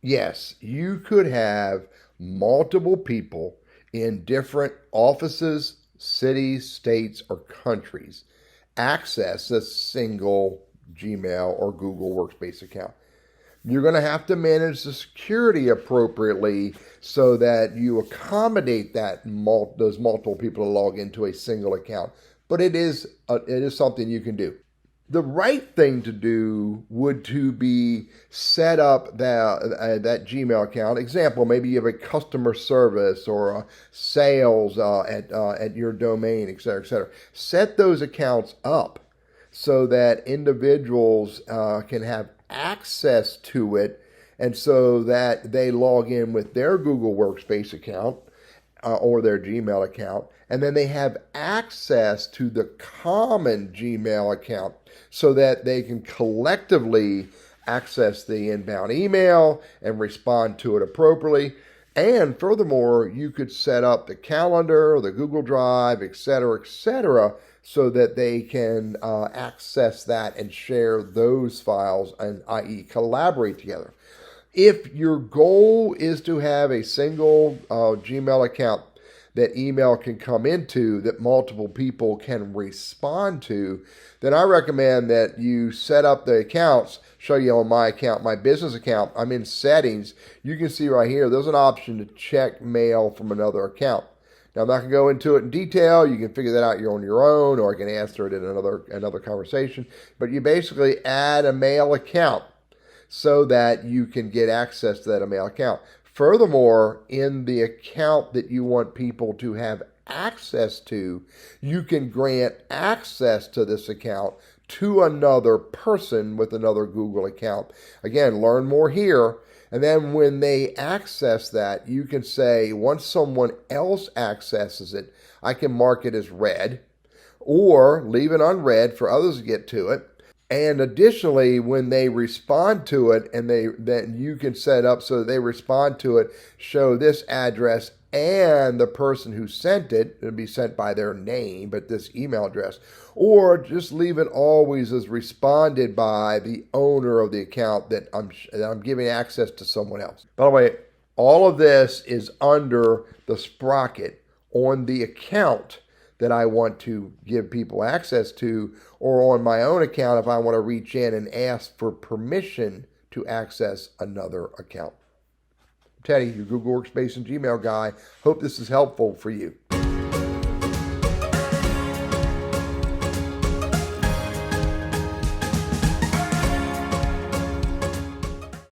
Yes, you could have multiple people in different offices, cities, states, or countries access a single Gmail or Google Workspace account. You're going to have to manage the security appropriately so that you accommodate those multiple people to log into a single account. But it is something you can do. The right thing to do would to be set up that Gmail account. Example, maybe you have a customer service or a sales at your domain, et cetera, et cetera. Set those accounts up so that individuals can have access to it, and so that they log in with their Google Workspace account or their Gmail account, and then they have access to the common Gmail account so that they can collectively access the inbound email and respond to it appropriately. And furthermore, you could set up the calendar, the Google Drive, et cetera, so that they can access that and share those files and, i.e., collaborate together. If your goal is to have a single Gmail account that email can come into that multiple people can respond to, then I recommend that you set up the accounts. Show you on my account, my business account. I'm in settings. You can see right here, there's an option to check mail from another account. Now, I'm not going to go into it in detail. You can figure that out on your own, or I can answer it in another conversation. But you basically add a mail account so that you can get access to that email account. Furthermore, in the account that you want people to have access to, you can grant access to this account to another person with another Google account. Again, learn more here. And then when they access that, you can say, once someone else accesses it, I can mark it as read or leave it unread for others to get to it. And additionally, when they respond to it, and then you can set up so that they respond to it, show this address and the person who sent it. It'll be sent by their name, but this email address. Or just leave it always as responded by the owner of the account that I'm giving access to someone else. By the way, all of this is under the sprocket on the account that I want to give people access to, or on my own account if I want to reach in and ask for permission to access another account. Teddy, your Google Workspace and Gmail guy. Hope this is helpful for you.